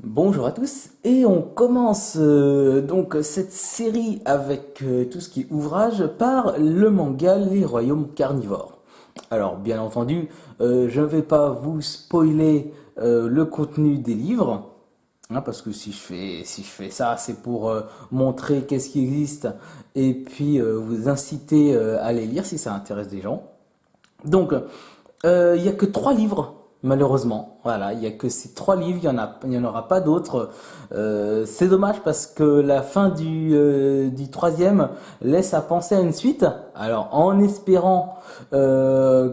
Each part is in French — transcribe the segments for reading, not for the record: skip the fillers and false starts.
Bonjour à tous et on commence donc cette série avec tout ce qui est ouvrage par le manga Les Royaumes Carnivores. Alors bien entendu, je ne vais pas vous spoiler le contenu des livres, hein, parce que si je fais ça, c'est pour montrer qu'est-ce qui existe et puis vous inciter à les lire si ça intéresse des gens. Donc, il n'y a que trois livres, malheureusement. Voilà, il n'y a que ces trois livres, il y en aura pas d'autres. C'est dommage parce que la fin du troisième laisse à penser à une suite. Alors, en espérant que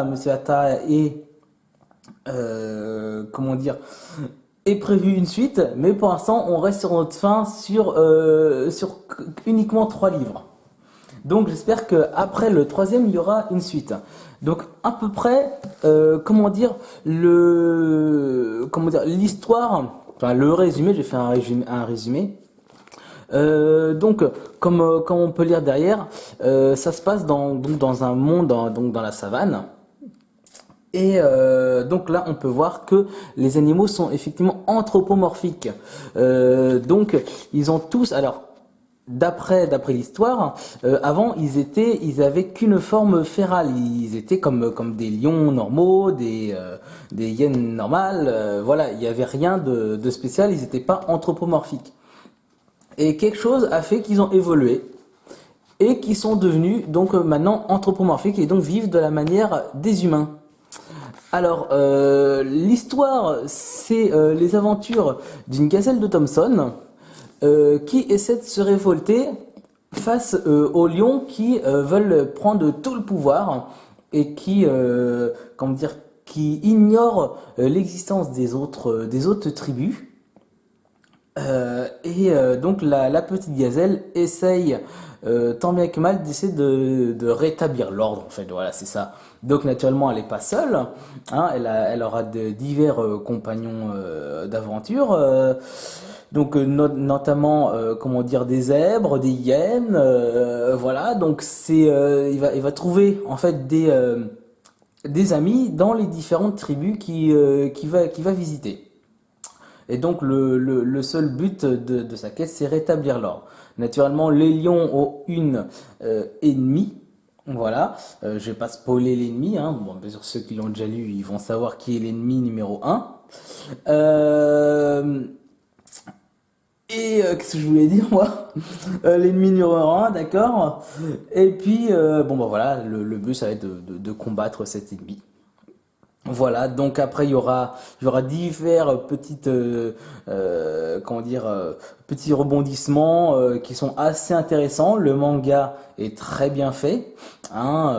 Monsieur Atta comment dire, ait prévu une suite, mais pour l'instant, on reste sur notre fin sur uniquement trois livres. Donc j'espère que après le troisième, il y aura une suite. Donc à peu près, l'histoire, enfin le résumé, j'ai fait un résumé. Donc comme on peut lire derrière, ça se passe dans un monde, donc dans la savane. Et donc là, on peut voir que les animaux sont effectivement anthropomorphiques. Donc ils ont tous, alors d'après l'histoire, avant ils avaient qu'une forme férale. Ils étaient comme des lions normaux, des hyènes normales. Voilà, il n'y avait rien de spécial. Ils n'étaient pas anthropomorphiques. Et quelque chose a fait qu'ils ont évolué et qu'ils sont devenus donc maintenant anthropomorphiques et donc vivent de la manière des humains. Alors, l'histoire, c'est les aventures d'une gazelle de Thomson qui essaie de se révolter face aux lions qui veulent prendre tout le pouvoir et comment dire, qui ignorent l'existence des autres tribus. Donc la petite gazelle essaye tant bien que mal d'essayer de rétablir l'ordre en fait, voilà c'est ça. Donc naturellement elle n'est pas seule, hein, elle aura divers compagnons d'aventure, notamment comment dire des zèbres, des hyènes, voilà donc il va trouver en fait des amis dans les différentes tribus qui va visiter. Et donc le seul but de sa quête, c'est rétablir l'ordre. Naturellement, les lions ont une ennemie. Voilà, je vais pas spoiler l'ennemi. Hein. Bon, bien sûr, ceux qui l'ont déjà lu, ils vont savoir qui est l'ennemi numéro un. Euh, qu'est-ce que je voulais dire moi? L'ennemi numéro un, d'accord. Et puis, bon, bah voilà, le but, ça va être de combattre cet ennemi. Voilà, donc après il y aura divers petites, comment dire, petits rebondissements qui sont assez intéressants. Le manga est très bien fait, hein.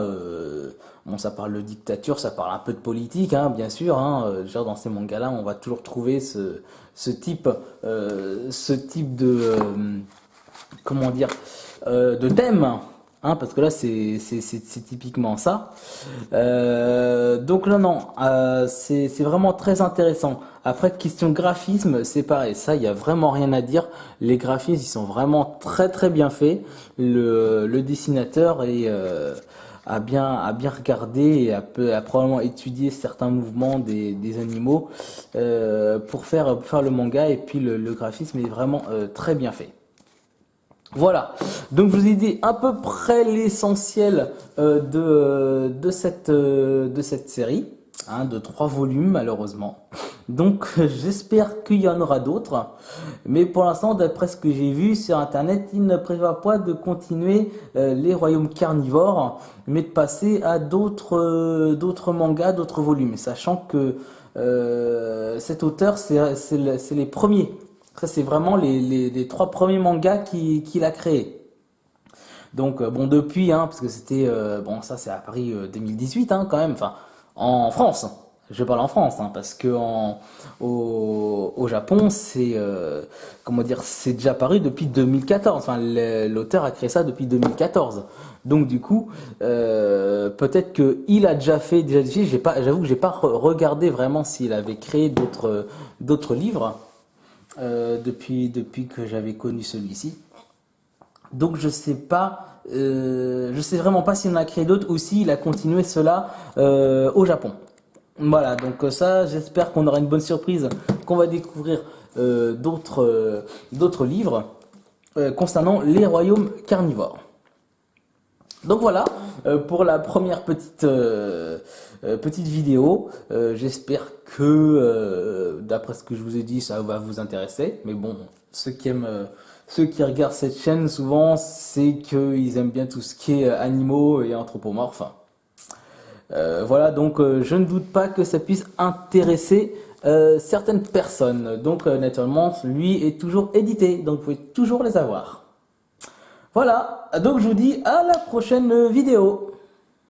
Bon, ça parle de dictature, ça parle un peu de politique, hein, bien sûr. Hein, genre dans ces mangas-là, on va toujours trouver ce type de, comment dire, de thème. Hein, parce que là, c'est typiquement ça. Donc là, non, c'est vraiment très intéressant. Après, question graphisme, c'est pareil. Ça, il y a vraiment rien à dire. Les graphismes, ils sont vraiment très très bien faits. Le dessinateur a bien regardé et a probablement étudié certains mouvements des animaux pour faire le manga. Et puis le graphisme est vraiment très bien fait. Voilà, donc je vous ai dit à peu près l'essentiel de cette série, hein, de trois volumes malheureusement. Donc j'espère qu'il y en aura d'autres, mais pour l'instant, d'après ce que j'ai vu sur internet, il ne prévoit pas de continuer les royaumes carnivores, mais de passer à d'autres mangas, d'autres volumes, sachant que cet auteur, c'est les premiers. Ça, c'est vraiment les trois premiers mangas qu'il a créés. Donc, bon, depuis, hein, parce que c'était. Bon, ça, c'est à Paris 2018, hein, quand même. Enfin, en France. Je parle en France, hein, parce que au Japon, comment dire, c'est déjà paru depuis 2014. Enfin, l'auteur a créé ça depuis 2014. Donc, du coup, peut-être qu'il a déjà fait déjà des films. J'avoue que j'ai pas regardé vraiment s'il avait créé d'autres livres depuis que j'avais connu celui-ci. Donc je sais vraiment pas s'il en a créé d'autres ou s'il a continué cela au Japon. Voilà, donc ça, j'espère qu'on aura une bonne surprise, qu'on va découvrir d'autres livres concernant les royaumes carnivores. Donc voilà pour la première petite vidéo. J'espère que d'après ce que je vous ai dit, ça va vous intéresser. Mais bon, ceux qui regardent cette chaîne souvent, c'est qu'ils aiment bien tout ce qui est animaux et anthropomorphes. Voilà, donc je ne doute pas que ça puisse intéresser certaines personnes. Donc naturellement, lui est toujours édité, donc vous pouvez toujours les avoir. Voilà, donc je vous dis à la prochaine vidéo.